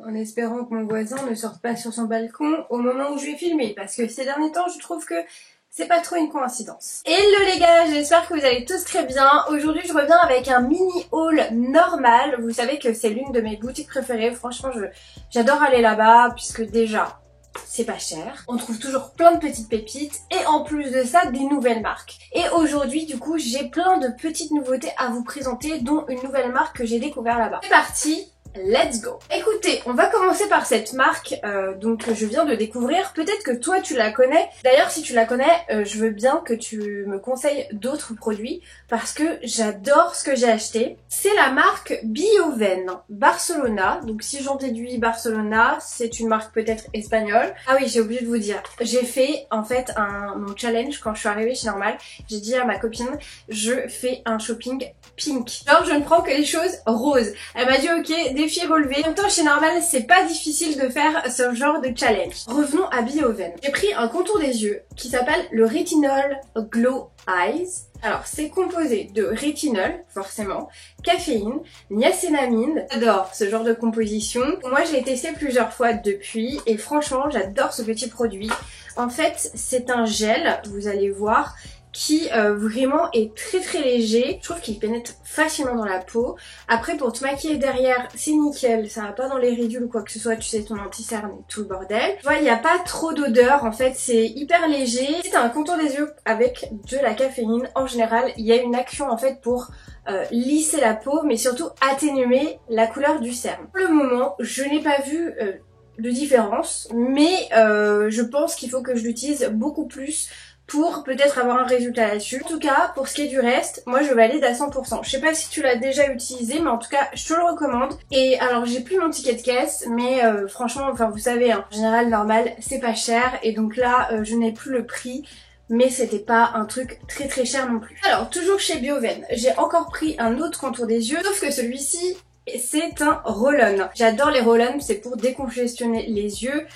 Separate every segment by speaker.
Speaker 1: en espérant que mon voisin ne sorte pas sur son balcon au moment où je vais filmer, parce que ces derniers temps je trouve que c'est pas trop une coïncidence. Hello les gars, j'espère que vous allez tous très bien. Aujourd'hui je reviens avec un mini haul normal. Vous savez que c'est l'une de mes boutiques préférées, franchement j'adore aller là-bas puisque déjà c'est pas cher, on trouve toujours plein de petites pépites et en plus de ça des nouvelles marques. Et aujourd'hui du coup j'ai plein de petites nouveautés à vous présenter, dont une nouvelle marque que j'ai découvert là-bas. C'est parti, let's go. Écoutez, on va commencer par cette marque donc je viens de découvrir. Peut-être que toi tu la connais. D'ailleurs si tu la connais, je veux bien que tu me conseilles d'autres produits parce que j'adore ce que j'ai acheté. C'est la marque Bioven Barcelona. Donc si j'en déduis Barcelona, c'est une marque peut-être espagnole. Ah oui, j'ai oublié de vous dire. J'ai fait en fait mon challenge quand je suis arrivée chez Normal. J'ai dit à ma copine, je fais un shopping pink. Genre je ne prends que les choses roses. Elle m'a dit ok, défi relevé. En même temps chez Normal c'est pas difficile de faire ce genre de challenge. Revenons à Bioven. J'ai pris un contour des yeux qui s'appelle le Retinol Glow Eyes. Alors c'est composé de rétinol, forcément, caféine, niacinamide. J'adore ce genre de composition. Moi je l'ai testé plusieurs fois depuis et franchement j'adore ce petit produit. En fait c'est un gel, vous allez voir, qui vraiment est très léger. Je trouve qu'il pénètre facilement dans la peau. Après pour te maquiller derrière c'est nickel, ça va pas dans les ridules ou quoi que ce soit, tu sais, ton anti-cerne et tout le bordel. Tu vois, il n'y a pas trop d'odeur, en fait c'est hyper léger. Si t'as un contour des yeux avec de la caféine, en général il y a une action en fait pour lisser la peau mais surtout atténuer la couleur du cerne. Pour le moment je n'ai pas vu de différence, mais je pense qu'il faut que je l'utilise beaucoup plus pour peut-être avoir un résultat là-dessus. En tout cas, pour ce qui est du reste, moi je valide à 100%. Je sais pas si tu l'as déjà utilisé, mais en tout cas, je te le recommande. Et alors, j'ai plus mon ticket de caisse, mais franchement, enfin vous savez, hein, en général, Normal, c'est pas cher. Et donc là, je n'ai plus le prix. Mais c'était pas un truc très cher non plus. Alors, toujours chez Bioven, j'ai encore pris un autre contour des yeux, sauf que celui-ci, c'est un roll-on. J'adore les roll-on, c'est pour décongestionner les yeux,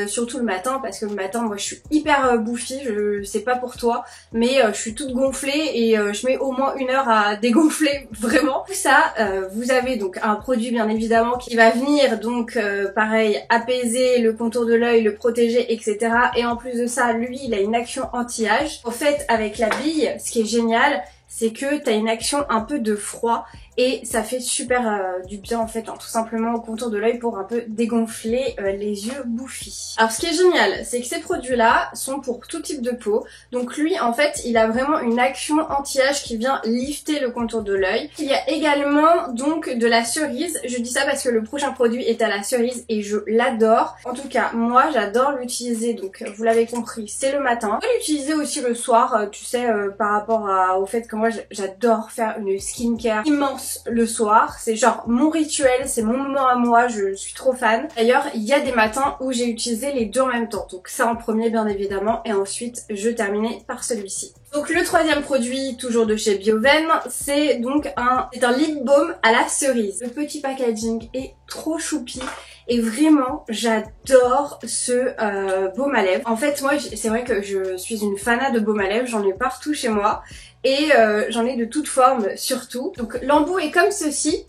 Speaker 1: surtout le matin, parce que le matin moi je suis hyper bouffie, je sais pas pour toi, mais je suis toute gonflée et je mets au moins 1 heure à dégonfler vraiment. Tout ça, vous avez donc un produit bien évidemment qui va venir donc pareil apaiser le contour de l'œil, le protéger, etc. Et en plus de ça, lui il a une action anti-âge. En fait avec la bille, ce qui est génial, c'est que t'as une action un peu de froid et ça fait super du bien en fait, hein, tout simplement au contour de l'œil pour un peu dégonfler les yeux bouffis. Alors ce qui est génial, c'est que ces produits là sont pour tout type de peau. Donc lui en fait il a vraiment une action anti-âge qui vient lifter le contour de l'œil. Il y a également donc de la cerise. Je dis ça parce que le prochain produit est à la cerise et je l'adore. En tout cas moi j'adore l'utiliser, donc vous l'avez compris, c'est le matin. On peut l'utiliser aussi le soir, tu sais, par rapport au fait que moi j'adore faire une skincare immense le soir, c'est genre mon rituel, c'est mon moment à moi, je suis trop fan. D'ailleurs il y a des matins où j'ai utilisé les deux en même temps, donc ça en premier bien évidemment et ensuite je terminais par celui-ci. Donc le troisième produit, toujours de chez Bioven, c'est donc un lip balm à la cerise. Le petit packaging est trop choupi et vraiment j'adore ce baume à lèvres. En fait moi c'est vrai que je suis une fanat de baume à lèvres, j'en ai partout chez moi et j'en ai de toutes formes surtout. Donc l'embout est comme ceci.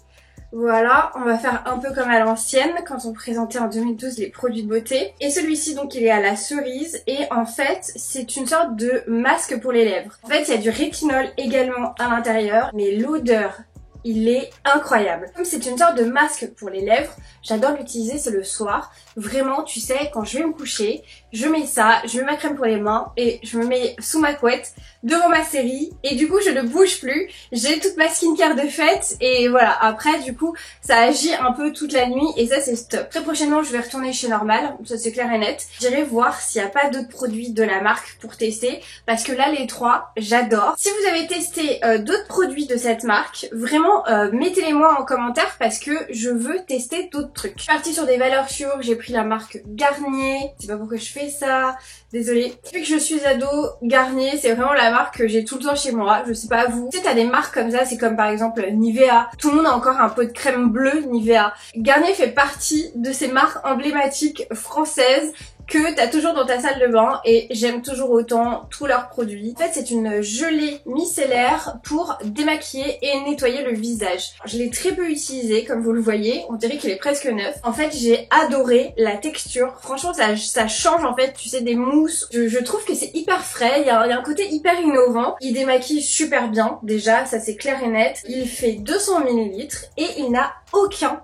Speaker 1: Voilà, on va faire un peu comme à l'ancienne quand on présentait en 2012 les produits de beauté. Et celui-ci donc il est à la cerise et en fait c'est une sorte de masque pour les lèvres. En fait il y a du rétinol également à l'intérieur, mais l'odeur il est incroyable. Comme c'est une sorte de masque pour les lèvres, j'adore l'utiliser, c'est le soir. Vraiment, tu sais, quand je vais me coucher, je mets ça, je mets ma crème pour les mains et je me mets sous ma couette devant ma série et du coup je ne bouge plus. J'ai toute ma skincare de fête et voilà, après du coup ça agit un peu toute la nuit et ça c'est top. Très prochainement je vais retourner chez Normal, ça c'est clair et net. J'irai voir s'il n'y a pas d'autres produits de la marque pour tester parce que là les trois j'adore. Si vous avez testé d'autres produits de cette marque, vraiment mettez-les moi en commentaire parce que je veux tester d'autres trucs. Je suis partie sur des valeurs sûres, j'ai pris la marque Garnier, je sais pas pourquoi je fais ça, désolée. Depuis que je suis ado, Garnier c'est vraiment la marque que j'ai tout le temps chez moi, je sais pas vous. Tu sais t'as des marques comme ça, c'est comme par exemple Nivea, tout le monde a encore un pot de crème bleue Nivea. Garnier fait partie de ces marques emblématiques françaises que t'as toujours dans ta salle de bain et j'aime toujours autant tous leurs produits. En fait c'est une gelée micellaire pour démaquiller et nettoyer le visage. Je l'ai très peu utilisée comme vous le voyez, on dirait qu'il est presque neuf. En fait j'ai adoré la texture, franchement ça change en fait tu sais des mousses. Je trouve que c'est hyper frais, il y a un côté hyper innovant. Il démaquille super bien déjà, ça c'est clair et net. Il fait 200 ml et il n'a aucun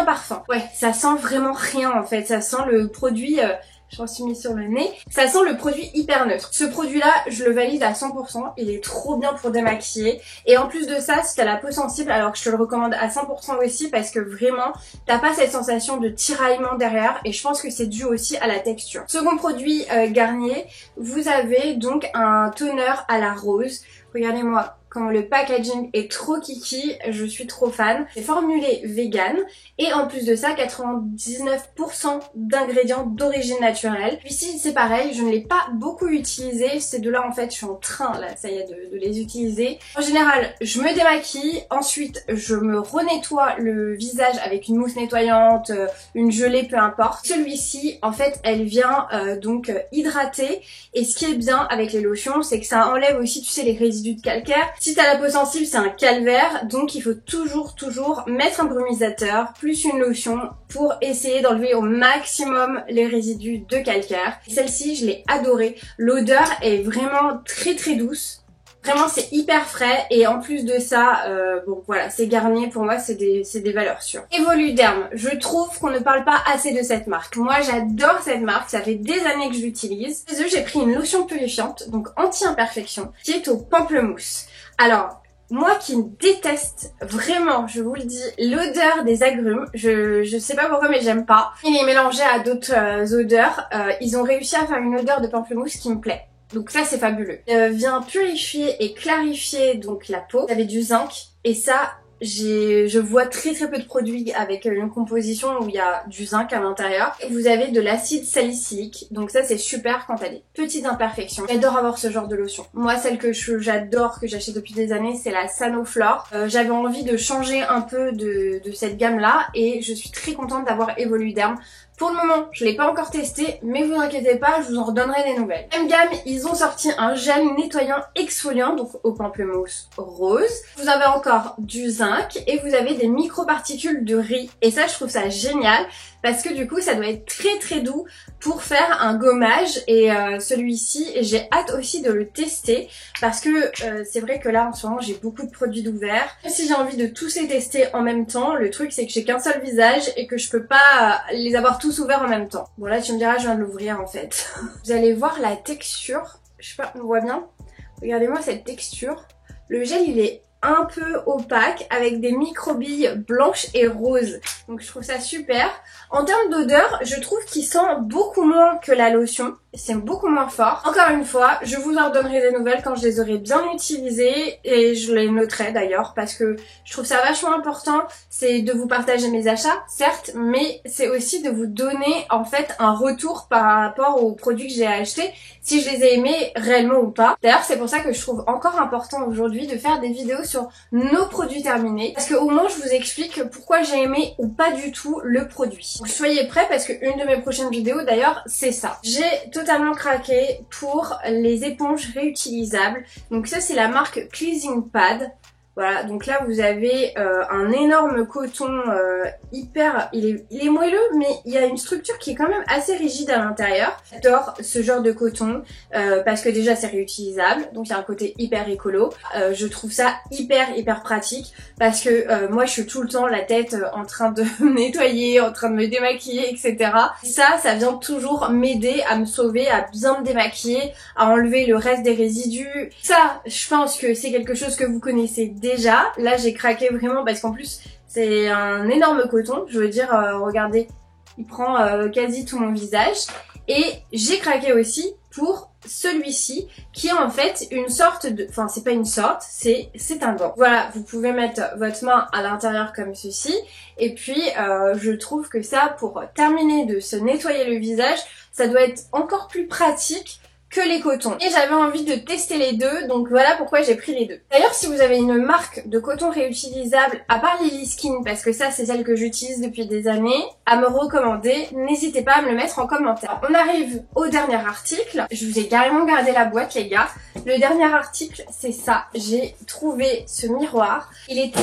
Speaker 1: parfum. Ouais, ça sent vraiment rien en fait, ça sent le produit, je m'en suis mis sur le nez, ça sent le produit hyper neutre. Ce produit là, je le valide à 100%, il est trop bien pour démaquiller. Et en plus de ça, si t'as la peau sensible, alors que je te le recommande à 100% aussi parce que vraiment, t'as pas cette sensation de tiraillement derrière et je pense que c'est dû aussi à la texture. Second produit Garnier, vous avez donc un toner à la rose. Regardez-moi quand le packaging est trop kiki, je suis trop fan. C'est formulé vegan et en plus de ça 99% d'ingrédients d'origine naturelle. Ici c'est pareil, je ne l'ai pas beaucoup utilisé, ces deux-là en fait je suis en train là, ça y est, de les utiliser. En général je me démaquille, ensuite je me renettoie le visage avec une mousse nettoyante, une gelée, peu importe. Celui-ci en fait elle vient donc hydrater et ce qui est bien avec les lotions c'est que ça enlève aussi tu sais les résidus de calcaire. Si t'as la peau sensible, c'est un calvaire, donc il faut toujours mettre un brumisateur plus une lotion pour essayer d'enlever au maximum les résidus de calcaire. Celle-ci, je l'ai adorée. L'odeur est vraiment très douce. Vraiment c'est hyper frais et en plus de ça, bon voilà, c'est Garnier pour moi, c'est des valeurs sûres. Evoluderm, je trouve qu'on ne parle pas assez de cette marque. Moi j'adore cette marque, ça fait des années que je l'utilise. Chez eux j'ai pris une lotion purifiante, donc anti-imperfection, qui est au pamplemousse. Alors, moi qui déteste vraiment, je vous le dis, l'odeur des agrumes, je sais pas pourquoi mais j'aime pas. Il est mélangé à d'autres odeurs, ils ont réussi à faire une odeur de pamplemousse qui me plaît. Donc ça c'est fabuleux. Vient purifier et clarifier donc la peau. Vous avez du zinc et ça je vois très peu de produits avec une composition où il y a du zinc à l'intérieur. Vous avez de l'acide salicylique, donc ça c'est super quand t'as des petites imperfections. J'adore avoir ce genre de lotion. Moi celle que j'adore, que j'achète depuis des années, c'est la Sanoflore. J'avais envie de changer un peu de cette gamme là et je suis très contente d'avoir Evoluderm. Pour le moment, je l'ai pas encore testé, mais vous inquiétez pas, je vous en redonnerai des nouvelles. Même gamme, ils ont sorti un gel nettoyant exfoliant, donc au pamplemousse rose. Vous avez encore du zinc et vous avez des microparticules de riz. Et ça, je trouve ça génial parce que du coup, ça doit être très doux pour faire un gommage. Et celui-ci, j'ai hâte aussi de le tester parce que c'est vrai que là, en ce moment, j'ai beaucoup de produits d'ouvert. Si j'ai envie de tous les tester en même temps, le truc, c'est que j'ai qu'un seul visage et que je peux pas les avoir tous ouverts en même temps. Bon là tu me diras je viens de l'ouvrir en fait. Vous allez voir la texture, je sais pas, on voit bien. Regardez-moi cette texture. Le gel il est un peu opaque avec des microbilles blanches et roses. Donc je trouve ça super. En termes d'odeur, je trouve qu'il sent beaucoup moins que la lotion. C'est beaucoup moins fort. Encore une fois, je vous en redonnerai des nouvelles quand je les aurai bien utilisées et je les noterai d'ailleurs parce que je trouve ça vachement important. C'est de vous partager mes achats, certes, mais c'est aussi de vous donner en fait un retour par rapport aux produits que j'ai achetés, si je les ai aimés réellement ou pas. D'ailleurs, c'est pour ça que je trouve encore important aujourd'hui de faire des vidéos sur nos produits terminés parce qu'au moins je vous explique pourquoi j'ai aimé ou pas du tout le produit. Donc, soyez prêts parce qu'une de mes prochaines vidéos d'ailleurs c'est ça. J'ai totalement craqué pour les éponges réutilisables. Donc ça c'est la marque Cleansing Pad. Voilà, donc là vous avez un énorme coton hyper... Il est moelleux mais il y a une structure qui est quand même assez rigide à l'intérieur. J'adore ce genre de coton parce que déjà c'est réutilisable, donc il y a un côté hyper écolo. Je trouve ça hyper pratique parce que moi je suis tout le temps la tête en train de me nettoyer, en train de me démaquiller, etc. Ça vient toujours m'aider à me sauver, à bien me démaquiller, à enlever le reste des résidus. Ça, je pense que c'est quelque chose que vous connaissez déjà. Là j'ai craqué vraiment parce qu'en plus c'est un énorme coton, je veux dire regardez, il prend quasi tout mon visage. Et j'ai craqué aussi pour celui-ci qui est en fait une sorte de... Enfin c'est pas une sorte, c'est un gant. Voilà, vous pouvez mettre votre main à l'intérieur comme ceci. Et puis je trouve que ça, pour terminer de se nettoyer le visage, ça doit être encore plus pratique que les cotons. Et j'avais envie de tester les deux, donc voilà pourquoi j'ai pris les deux. D'ailleurs, si vous avez une marque de coton réutilisable, à part Lily Skin, parce que ça c'est celle que j'utilise depuis des années, à me recommander, n'hésitez pas à me le mettre en commentaire. On arrive au dernier article. Je vous ai carrément gardé la boîte les gars. Le dernier article, c'est ça. J'ai trouvé ce miroir. Il était...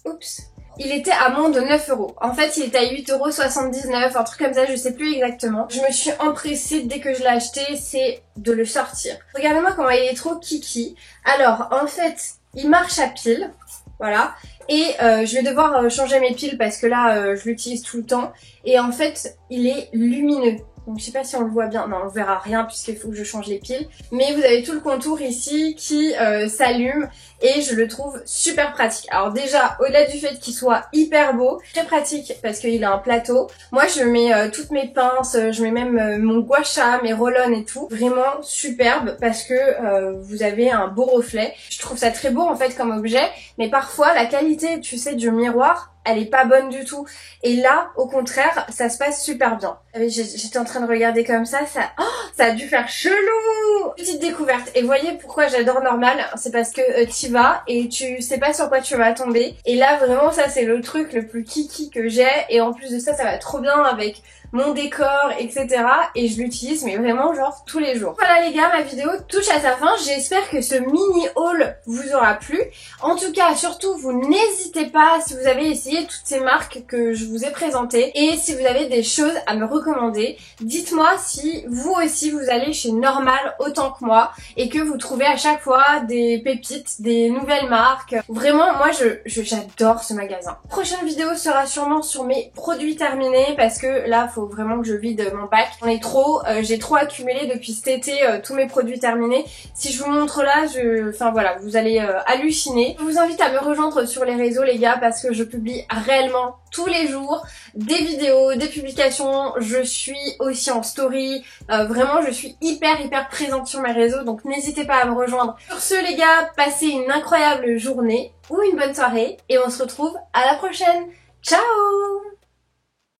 Speaker 1: Oups. Il était à moins de 9 €. En fait, il était à 8,79 €, un truc comme ça, je sais plus exactement. Je me suis empressée dès que je l'ai acheté, c'est de le sortir. Regardez-moi comment il est trop kiki. Alors, en fait, il marche à pile, voilà. Et je vais devoir changer mes piles parce que là, je l'utilise tout le temps. Et en fait, il est lumineux. Donc je sais pas si on le voit bien, non on verra rien puisqu'il faut que je change les piles. Mais vous avez tout le contour ici qui s'allume et je le trouve super pratique. Alors déjà, au-delà du fait qu'il soit hyper beau, très pratique parce qu'il a un plateau. Moi je mets toutes mes pinces, je mets même mon gua sha, mes roll-on et tout. Vraiment superbe parce que vous avez un beau reflet. Je trouve ça très beau en fait comme objet, mais parfois la qualité, tu sais, du miroir, elle est pas bonne du tout. Et là, au contraire, ça se passe super bien. J'étais en train de regarder comme ça, ça a dû faire chelou. Petite découverte. Et voyez pourquoi j'adore Normal, c'est parce que t'y vas et tu sais pas sur quoi tu vas tomber. Et là, vraiment, ça c'est le truc le plus kiki que j'ai. Et en plus de ça, ça va trop bien avec mon décor, etc. Et je l'utilise, mais vraiment genre tous les jours. Voilà les gars, ma vidéo touche à sa fin. J'espère que ce mini haul vous aura plu. En tout cas, surtout, vous n'hésitez pas si vous avez essayé toutes ces marques que je vous ai présentées. Et si vous avez des choses à me recommander, dites-moi si vous aussi vous allez chez Normal autant que moi et que vous trouvez à chaque fois des pépites, des nouvelles marques. Vraiment, moi j'adore ce magasin. Prochaine vidéo sera sûrement sur mes produits terminés parce que là, faut vraiment que je vide mon bac. J'en ai trop, j'ai trop accumulé depuis cet été, tous mes produits terminés. Si je vous montre là, enfin voilà, vous allez halluciner. Je vous invite à me rejoindre sur les réseaux les gars parce que je publie réellement tous les jours des vidéos, des publications. Je suis aussi en story, vraiment je suis hyper présente sur mes réseaux, donc n'hésitez pas à me rejoindre. Sur ce les gars, passez une incroyable journée ou une bonne soirée et on se retrouve à la prochaine. Ciao!